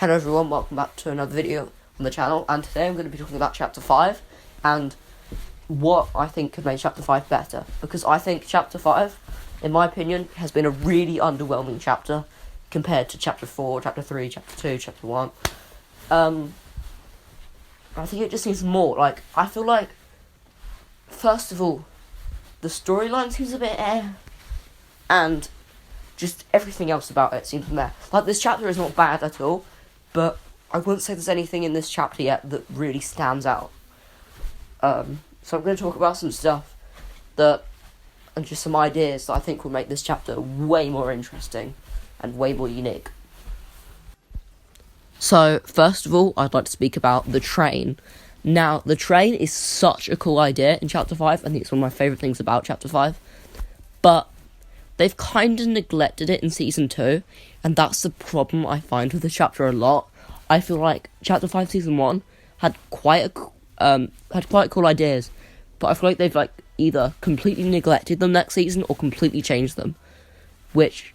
Hello everyone, welcome back to another video on the channel, and today I'm going to be talking about Chapter 5 and what I think could make Chapter 5 better, because I think Chapter 5, in my opinion, has been a really underwhelming chapter compared to Chapter 4, Chapter 3, Chapter 2, Chapter 1. I think it just needs more. I feel like, first of all, the storyline seems a bit and just everything else about it seems meh. This chapter is not bad at all, but I wouldn't say there's anything in this chapter yet that really stands out. So I'm going to talk about some stuff and just some ideas that I think will make this chapter way more interesting and way more unique. So, first of all, I'd like to speak about the train. Now, the train is such a cool idea in Chapter 5. I think it's one of my favourite things about Chapter 5. But they've kind of neglected it in Season 2, and that's the problem I find with the chapter a lot. I feel like Chapter 5 Season 1 had quite cool ideas, but I feel like they've either completely neglected them next season or completely changed them, which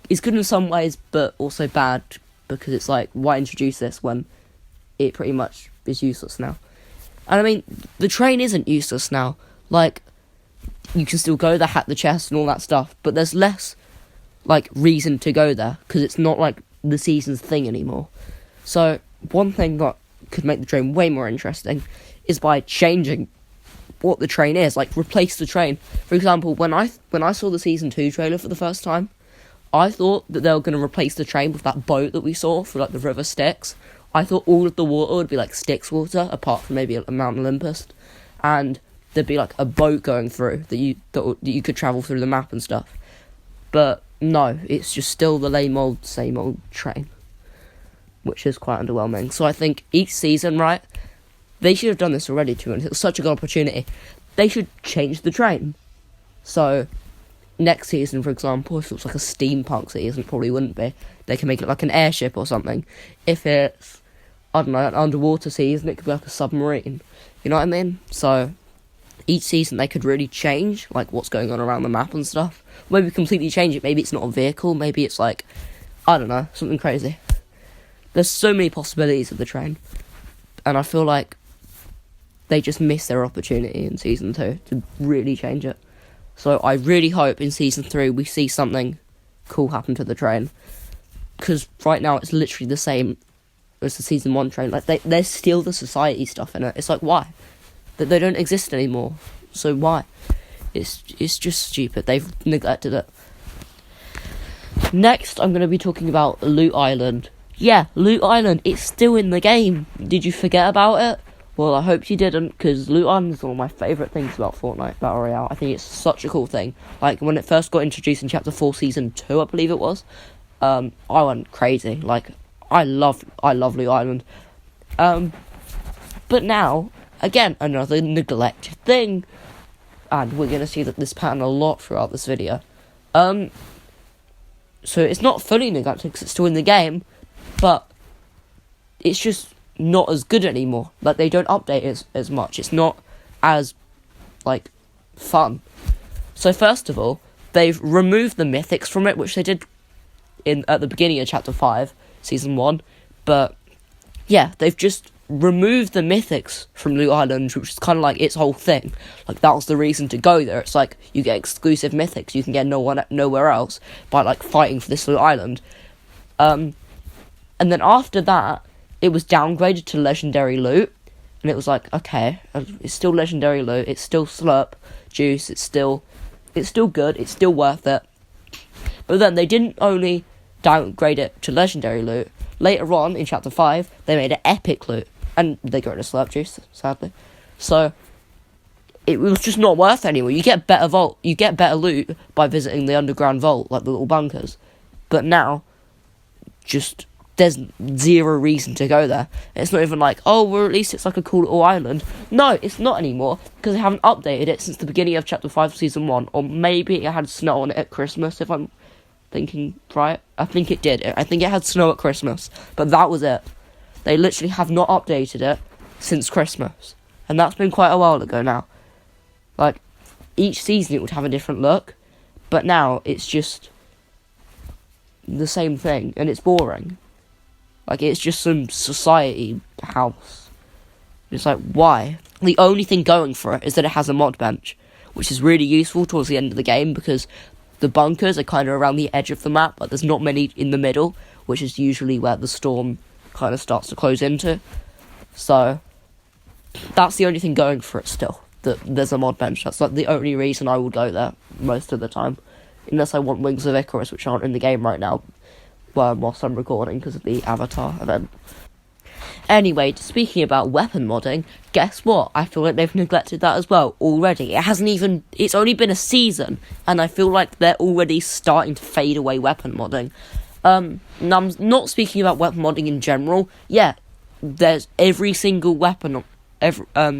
is good in some ways, but also bad, because it's why introduce this when it pretty much is useless now? And I mean, the train isn't useless now. You can still go there, hack the chest and all that stuff, but there's less, reason to go there, because it's not, the season's thing anymore. So, one thing that could make the train way more interesting is by changing what the train is, replace the train. For example, when I saw the Season 2 trailer for the first time, I thought that they were going to replace the train with that boat that we saw for, the river Styx. I thought all of the water would be, Styx water, apart from maybe a Mount Olympus, and there'd be a boat going through that you could travel through the map and stuff. But no, it's just still the same old train, which is quite underwhelming. So I think each season, they should have done this already too, and it's such a good opportunity. They should change the train. So next season, for example, if it was a steampunk season, it probably wouldn't be. They can make it an airship or something. If it's, I don't know, an underwater season, it could be a submarine. You know what I mean? So each season they could really change what's going on around the map and stuff. Maybe completely change it. Maybe it's not a vehicle. Maybe it's I don't know, something crazy. There's so many possibilities of the train, and I feel like they just missed their opportunity in Season 2 to really change it. So I really hope in Season 3 we see something cool happen to the train, because right now it's literally the same as the Season 1 train. There's still the society stuff in it. It's why? That they don't exist anymore. So why? It's just stupid. They've neglected it. Next, I'm going to be talking about Loot Island. Yeah, Loot Island, it's still in the game. Did you forget about it? Well, I hope you didn't, because Loot Island is one of my favourite things about Fortnite Battle Royale. I think it's such a cool thing. When it first got introduced in Chapter 4 Season 2, I believe it was, I went crazy. I love Loot Island. But now, again, another neglected thing, and we're going to see this pattern a lot throughout this video. So it's not fully neglected because it's still in the game, but it's just not as good anymore. They don't update it as much. It's not as fun. So first of all, they've removed the mythics from it, which they did at the beginning of Chapter 5 Season 1, but yeah, they've just removed the mythics from Loot Island, which is kind of its whole thing. That was the reason to go there. It's you get exclusive mythics you can get nowhere else by fighting for this Loot Island. And then after that, it was downgraded to legendary loot, and it was okay, it's still legendary loot, it's still slurp juice, it's still good, it's still worth it. But then they didn't only downgrade it to legendary loot. Later on in Chapter 5, they made it epic loot, and they got rid of slurp juice, sadly. So it was just not worth it anymore. You get better loot by visiting the underground vault, the little bunkers. But now, there's zero reason to go there. It's not even well, at least it's a cool little island. No, it's not anymore, because they haven't updated it since the beginning of Chapter 5 Season 1, or maybe it had snow on it at Christmas, if I'm thinking right. I think it did. I think it had snow at Christmas, but that was it. They literally have not updated it since Christmas, and that's been quite a while ago now. Each season it would have a different look, but now it's just the same thing, and it's boring. Like, it's just some society house. It's like, why? The only thing going for it is that it has a mod bench, which is really useful towards the end of the game, because the bunkers are kind of around the edge of the map, but there's not many in the middle, which is usually where the storm kind of starts to close into. So, that's the only thing going for it still, that there's a mod bench. That's like the only reason I would go there most of the time, unless I want Wings of Icarus, which aren't in the game right now, whilst I'm recording because of the Avatar event. Anyway, speaking about weapon modding, guess what? I feel like they've neglected that as well already. It's only been a season, and I feel like they're already starting to fade away weapon modding. Now, I'm not speaking about weapon modding in general. Yeah, there's every single weapon,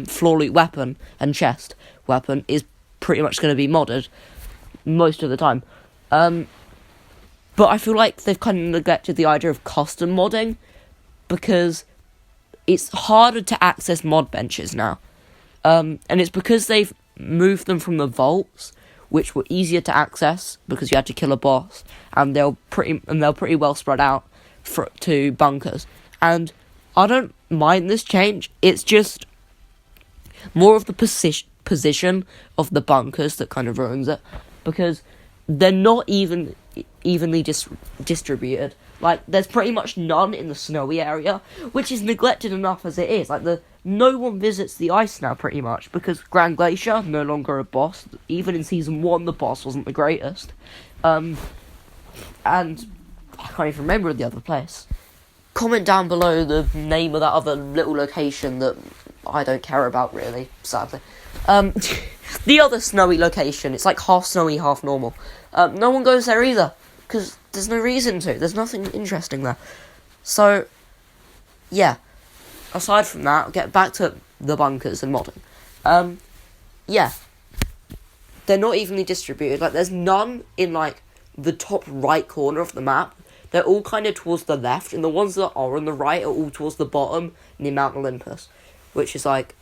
floor loot weapon and chest weapon is pretty much going to be modded most of the time. But I feel like they've kind of neglected the idea of custom modding, because it's harder to access mod benches now. And it's because they've moved them from the vaults, which were easier to access because you had to kill a boss, and they're pretty well spread out to bunkers. And I don't mind this change. It's just more of the position of the bunkers that kind of ruins it, because they're not evenly distributed. Like, there's pretty much none in the snowy area, which is neglected enough as it is. Like, no one visits the ice now, pretty much, because Grand Glacier, no longer a boss. Even in Season 1, the boss wasn't the greatest. And I can't even remember the other place. Comment down below the name of that other little location that I don't care about, really, sadly. The other snowy location, it's like half snowy, half normal. No one goes there either, because there's no reason to. There's nothing interesting there. So, yeah. Aside from that, I'll get back to the bunkers and modding. Yeah. They're not evenly distributed. Like, there's none in, like, the top right corner of the map. They're all kind of towards the left, and the ones that are on the right are all towards the bottom in the Mount Olympus. Which is like,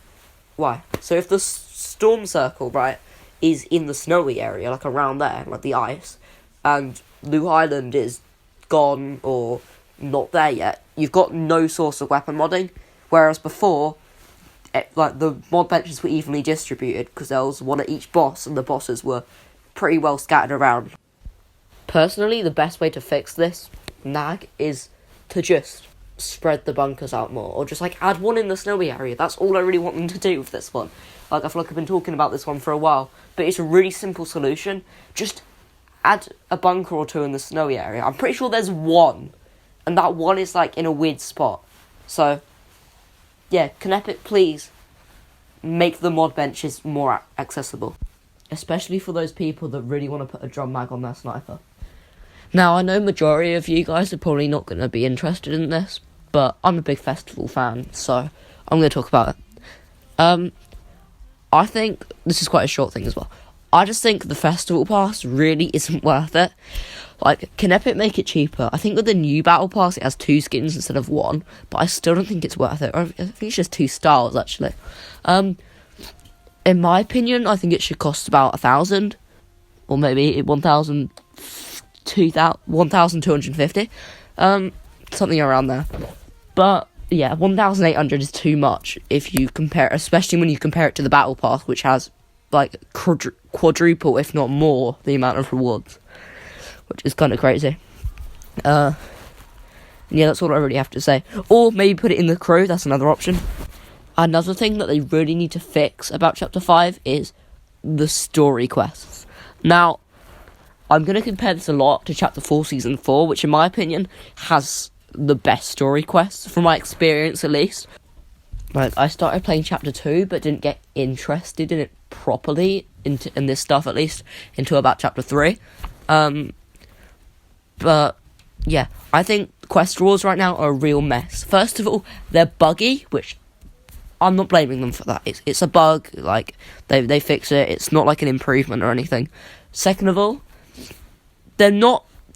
why? So if the storm circle, right, is in the snowy area, like around there, like the ice, and Lou Island is gone or not there yet, you've got no source of weapon modding. Whereas before, like, the mod benches were evenly distributed because there was one at each boss, and the bosses were pretty well scattered around. Personally, the best way to fix this nag is to just spread the bunkers out more, or just, like, add one in the snowy area. That's all I really want them to do with this one. Like, I feel like I've been talking about this one for a while, but it's a really simple solution. Just add a bunker or two in the snowy area. I'm pretty sure there's one, and that one is, like, in a weird spot. So, yeah, can Epic please make the mod benches more accessible? Especially for those people that really want to put a drum mag on their sniper. Now, I know majority of you guys are probably not going to be interested in this, but I'm a big festival fan, so I'm going to talk about it. I think this is quite a short thing as well. I just think the festival pass really isn't worth it. Like, can Epic make it cheaper? I think with the new battle pass it has 2 skins instead of 1, but I still don't think it's worth it. I think it's just 2 styles, actually. In my opinion, I think it should cost about 1,000, or maybe 1,250, something around there. But yeah, 1,800 is too much if you compare, especially when you compare it to the battle pass, which has like quadruple, if not more, the amount of rewards, which is kind of crazy. Yeah, that's all I really have to say. Or maybe put it in the crew, that's another option. Another thing that they really need to fix about Chapter 5 is the story quests. Now, I'm going to compare this a lot to Chapter 4 Season 4, which in my opinion has the best story quests, from my experience at least. Like, I started playing Chapter 2, but didn't get interested in it properly, in this stuff at least, until about Chapter 3. But, yeah, I think quest rules right now are a real mess. First of all, they're buggy, which I'm not blaming them for that. It's a bug, like, they fix it, it's not like an improvement or anything. Second of all, they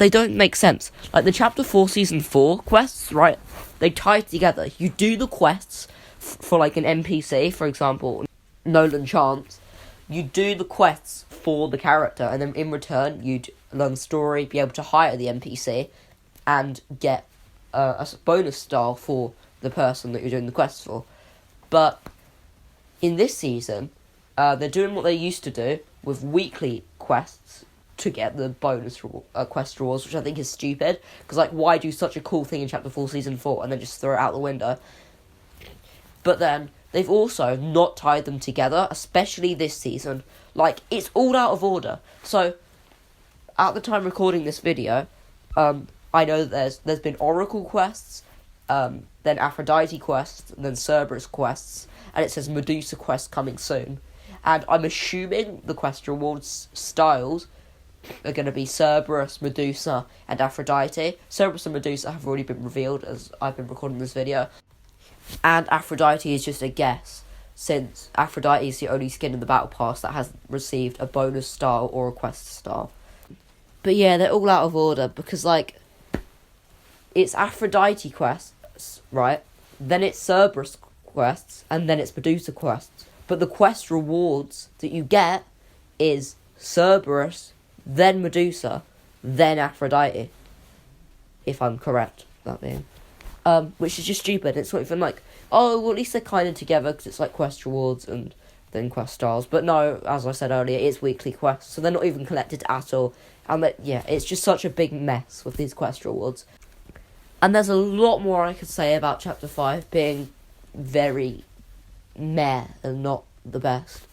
don't make sense. Like, the Chapter 4 Season 4 quests, right, they tie together. You do the quests for like an NPC, for example, Nolan Chance. You do the quests for the character, and then in return, you'd learn the story, be able to hire the NPC, and get bonus star for the person that you're doing the quest for. But in this season, they're doing what they used to do with weekly quests to get the bonus quest rewards, which I think is stupid. Because, like, why do such a cool thing in Chapter 4, Season 4, and then just throw it out the window? But then, they've also not tied them together, especially this season. Like, it's all out of order. So, at the time recording this video, I know that there's been Oracle quests, then Aphrodite quests, and then Cerberus quests, and it says Medusa quest coming soon. And I'm assuming the quest rewards styles are going to be Cerberus, Medusa, and Aphrodite. Cerberus and Medusa have already been revealed as I've been recording this video. And Aphrodite is just a guess, since Aphrodite is the only skin in the Battle Pass that has received a bonus star or a quest star. But yeah, they're all out of order, because, like, it's Aphrodite quests, right? Then it's Cerberus quests, and then it's Medusa quests. But the quest rewards that you get is Cerberus, then Medusa, then Aphrodite. If I'm correct, that being. Which is just stupid. It's not even like, oh, well, at least they're kind of together, because it's like quest rewards and then quest stars. But no, as I said earlier, it's weekly quests, so they're not even collected at all. And yeah, it's just such a big mess with these quest rewards. And there's a lot more I could say about Chapter 5 being very meh and not the best.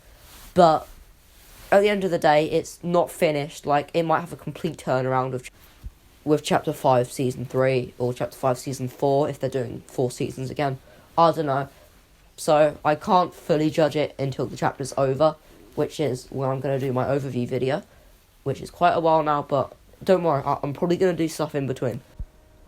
But at the end of the day, it's not finished. Like, it might have a complete turnaround with Chapter 5 Season 3 or Chapter 5 Season 4 if they're doing 4 seasons again. I don't know. So I can't fully judge it until the chapter's over, which is when I'm going to do my overview video, which is quite a while now, but don't worry, I'm probably going to do stuff in between.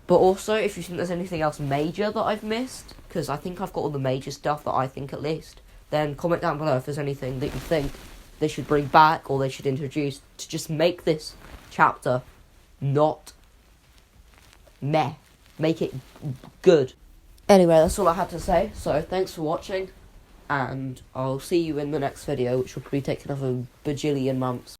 But also, if you think there's anything else major that I've missed, because I think I've got all the major stuff that I think at least, then comment down below if there's anything that you think they should bring back or they should introduce to just make this chapter not meh. Make it good. Anyway, that's all I had to say, so thanks for watching, and I'll see you in the next video, which will probably take another bajillion months.